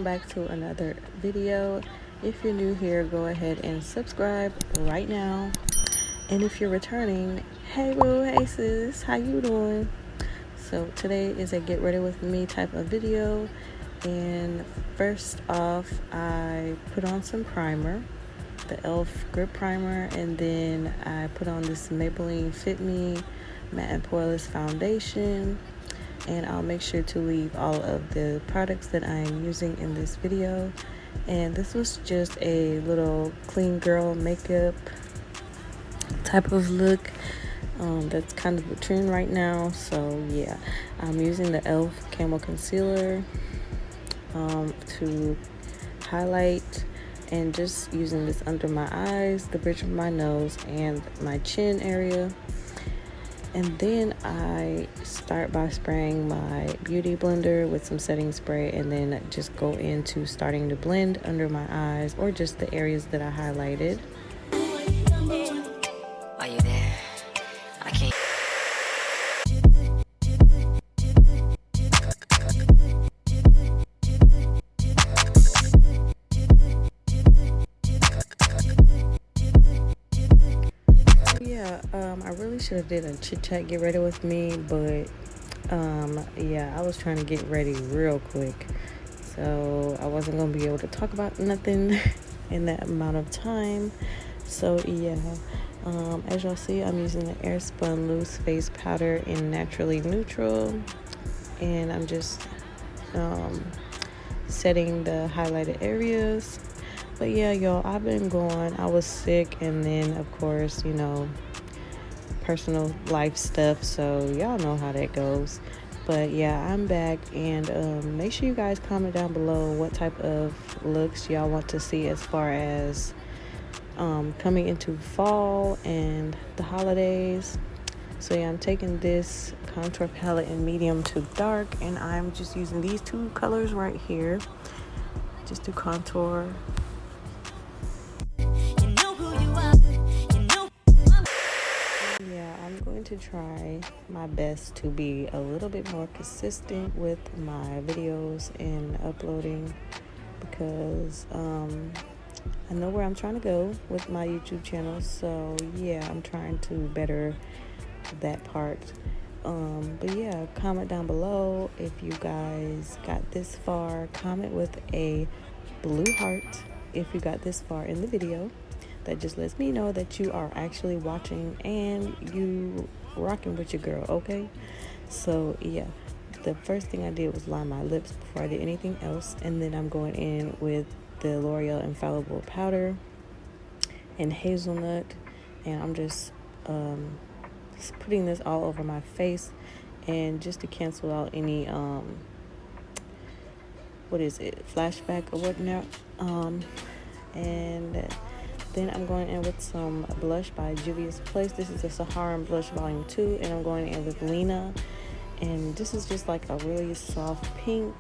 welcome back to another video. If you're new here, go ahead and subscribe right now. And if you're returning, hey boo, hey sis, how you doing? So today is a get ready with me type of video. And first off, I put on some primer, the e.l.f. grip primer, and then I put on this Maybelline Fit Me matte and poreless foundation. And I'll make sure to leave all of the products that I am using in this video. And this was just a little clean girl makeup type of look. That's kind of the trend right now. So yeah, I'm using the e.l.f. Camo Concealer to highlight, and just using this under my eyes, the bridge of my nose, and my chin area. And then I start by spraying my beauty blender with some setting spray, and then just go into starting to blend under my eyes, or just the areas that I highlighted. Are you there? I can't. I really should have did a chit chat get ready with me, but yeah, I was trying to get ready real quick, so I wasn't gonna be able to talk about nothing in that amount of time. So yeah, as y'all see, I'm using the Airspun loose face powder in Naturally Neutral, and I'm just setting the highlighted areas. But yeah, y'all, I've been gone. I was sick, and then of course, you know, personal life stuff, so y'all know how that goes. But yeah, I'm back, and make sure you guys comment down below what type of looks y'all want to see as far as coming into fall and the holidays. So yeah, I'm taking this contour palette in medium to dark, and I'm just using these two colors right here just to contour. To try my best to be a little bit more consistent with my videos and uploading, because I know where I'm trying to go with my YouTube channel. So yeah, I'm trying to better that part. But yeah, comment down below if you guys got this far. Comment with a blue heart if you got this far in the video. That just lets me know that you are actually watching and you rocking with your girl, okay? So yeah, the first thing I did was line my lips before I did anything else, and then I'm going in with the L'Oreal Infallible powder and hazelnut, and I'm just putting this all over my face, and just to cancel out any flashback or whatnot. And then I'm going in with some blush by Juvia's Place. This is the Saharan Blush Volume 2, and I'm going in with Lena. And this is just like a really soft pink.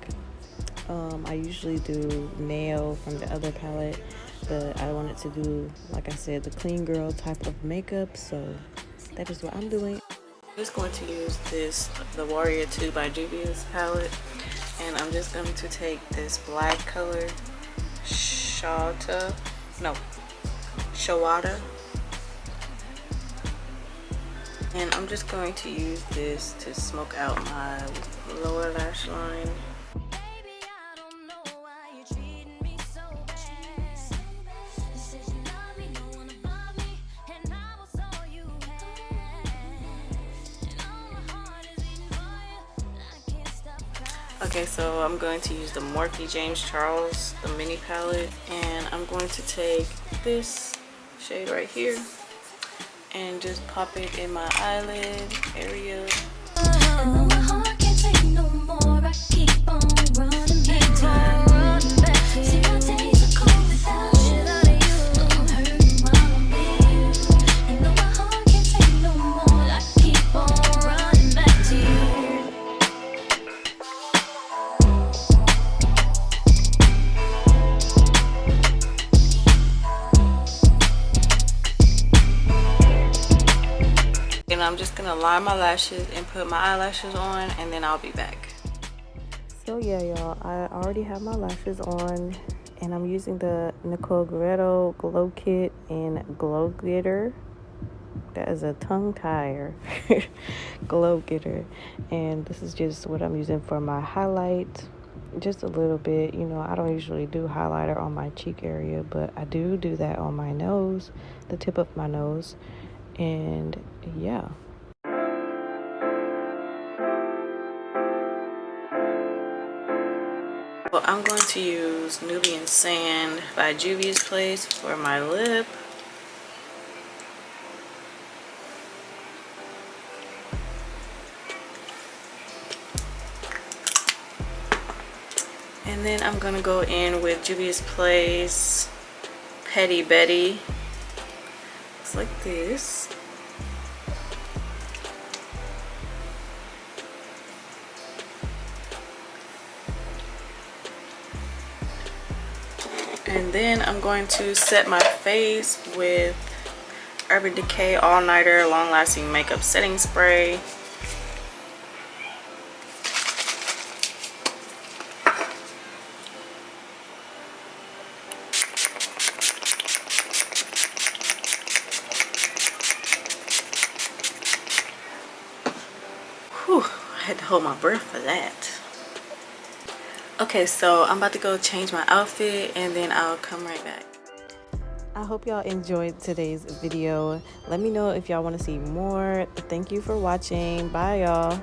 I usually do Nail from the other palette, but I wanted to do, like I said, the clean girl type of makeup, so that is what I'm doing. I'm just going to use the Warrior 2 by Juvia's palette, and I'm just going to take this black color, Shawada, and I'm just going to use this to smoke out my lower lash line. Okay, so I'm going to use the Morphe James Charles, the mini palette, and I'm going to take this shade right here and just pop it in my eyelid area. And I'm just gonna line my lashes and put my eyelashes on, and then I'll be back. So yeah, y'all, I already have my lashes on, and I'm using the Nicole Guerrero Glow Kit in Glow Getter. That is a tongue tire. Glow Getter. And this is just what I'm using for my highlight. Just a little bit. You know, I don't usually do highlighter on my cheek area, but I do that on my nose, the tip of my nose. And yeah. Well, I'm going to use Nubian Sand by Juvia's Place for my lip. And then I'm going to go in with Juvia's Place Petty Betty. It's like this. And then I'm going to set my face with Urban Decay All Nighter Long Lasting Makeup Setting Spray. Whew, I had to hold my breath for that. Okay, so I'm about to go change my outfit and then I'll come right back. I hope y'all enjoyed today's video. Let me know if y'all want to see more. Thank you for watching. Bye, y'all.